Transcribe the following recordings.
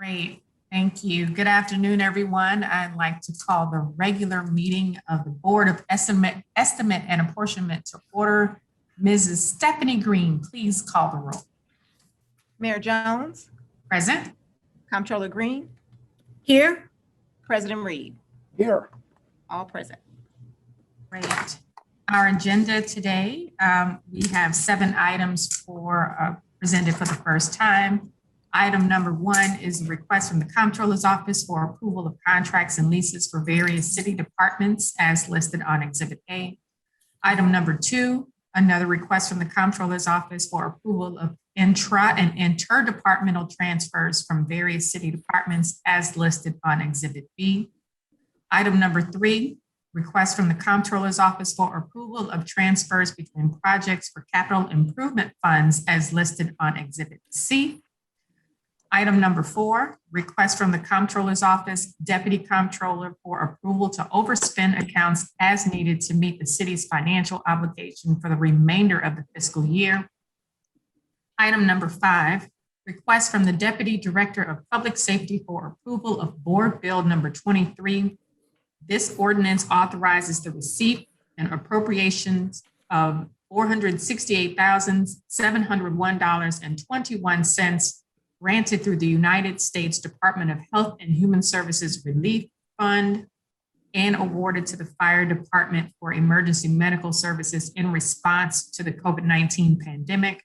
Great, thank you. Good afternoon, everyone. I'd like to call the regular meeting of the Board of Estimate and Apportionment to order. Mrs. Stephanie Green, please call the roll. Mayor Jones. Present. Comptroller Green. Here. President Reed. Here. All present. Great. Our agenda today, we have 7 items presented for the first time. Item number 1 is a request from the Comptroller's Office for approval of contracts and leases for various city departments as listed on Exhibit A. Item number 2, another request from the Comptroller's Office for approval of intra and interdepartmental transfers from various city departments as listed on Exhibit B. Item number 3, request from the Comptroller's Office for approval of transfers between projects for capital improvement funds as listed on Exhibit C. Item number 4, request from the Comptroller's Office Deputy Comptroller for approval to overspend accounts as needed to meet the city's financial obligation for the remainder of the fiscal year. Item number 5, request from the Deputy Director of Public Safety for approval of Board Bill number 23. This ordinance authorizes the receipt and appropriations of $468,701.21 granted through the United States Department of Health and Human Services Relief Fund and awarded to the Fire Department for emergency medical services in response to the COVID-19 pandemic.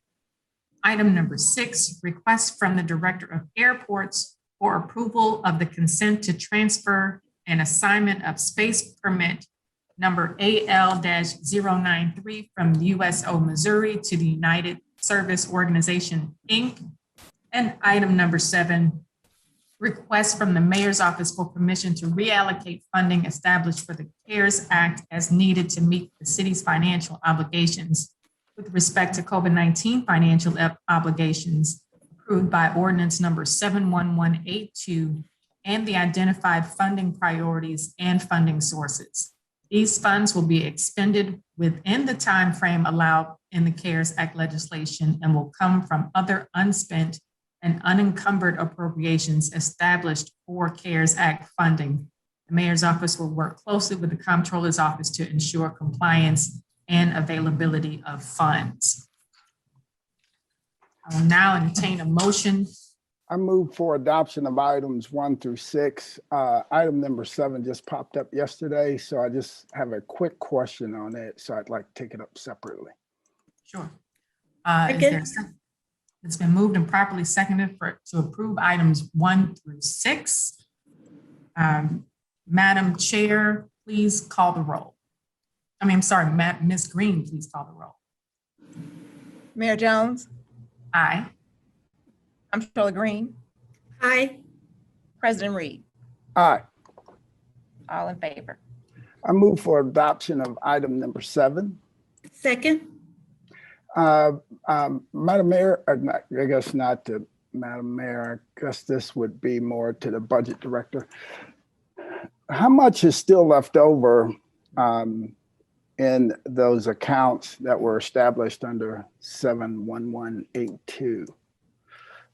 Item number 6, request from the Director of Airports for approval of the consent to transfer an assignment of space permit number AL-093 from USO Missouri to the United Service Organization, Inc. And item number 7, request from the Mayor's Office for permission to reallocate funding established for the CARES Act as needed to meet the city's financial obligations with respect to COVID-19 financial obligations approved by ordinance number 71182 and the identified funding priorities and funding sources. These funds will be expended within the time frame allowed in the CARES Act legislation and will come from other unspent and unencumbered appropriations established for CARES Act funding. The Mayor's Office will work closely with the Comptroller's Office to ensure compliance and availability of funds. I will now entertain a motion. I move for adoption of items 1 through 6. Item number 7 just popped up yesterday, so I just have a quick question on it. So I'd like to take it up separately. Sure. It's been moved and properly seconded to approve items 1 through 6. Madam Chair, please call the roll. Ms. Green, please call the roll. Mayor Jones. Aye. Comptroller Green. Aye. President Reed. Aye. All in favor. I move for adoption of item number 7. Second. Madam Mayor, I guess not to Madam Mayor, I guess this would be more to the Budget Director. How much is still left over in those accounts that were established under 71182?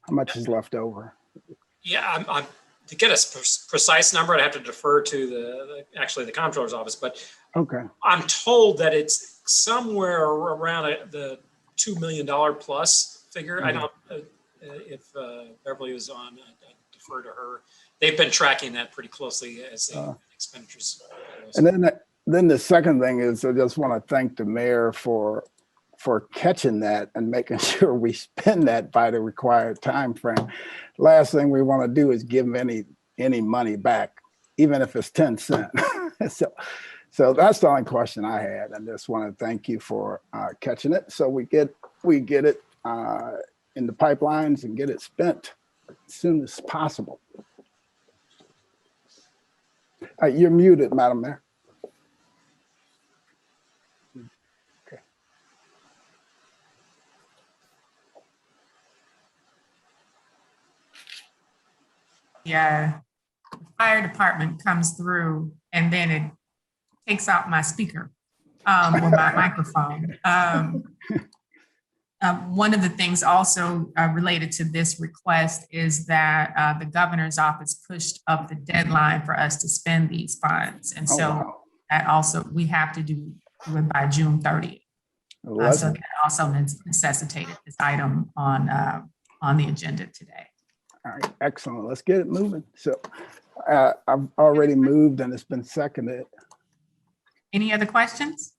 How much is left over? Yeah, I'm to get a precise number, I'd have to defer to the Comptroller's Office, but okay, I'm told that it's somewhere around the $2 million plus figure. Mm-hmm. I don't, if Beverly was on, I'd defer to her. They've been tracking that pretty closely as expenditures. And then the second thing is I just want to thank the mayor for catching that and making sure we spend that by the required time frame. Last thing we want to do is give any money back, even if it's 10 cents. So that's the only question I had. I just want to thank you for catching it. So we get it in the pipelines and get it spent as soon as possible. You're muted, Madam Mayor. Okay. Yeah, the fire department comes through and then it takes out my speaker or my microphone. One of the things also related to this request is that the governor's office pushed up the deadline for us to spend these funds. And Oh, so wow. that also, we have to do it by June 30th. Let's- So that also necessitated this item on the agenda today. All right, excellent. Let's get it moving. So I've already moved and it's been seconded. Any other questions?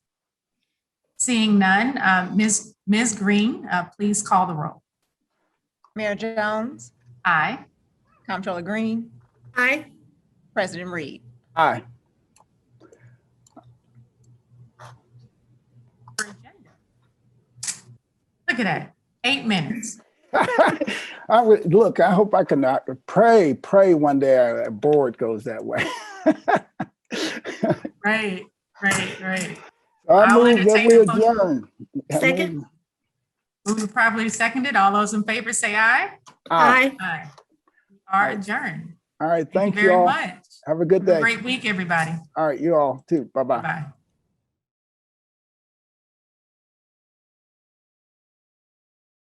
Seeing none, Ms. Green, please call the roll. Mayor Jones, Aye. Comptroller Green, Aye. President Reed. Aye. Look at that, 8 minutes. I would look, I hope I can pray one day our board goes that way. Right. I I'll move that entertain we a motion. adjourn. I Second. move- Moved properly seconded. All those in favor say aye. Aye. Aye. Aye. We are adjourned. All right, Thank thank you you very all. much. Have a good Have a day. great week, everybody. All right, you all too. Bye-bye. Bye.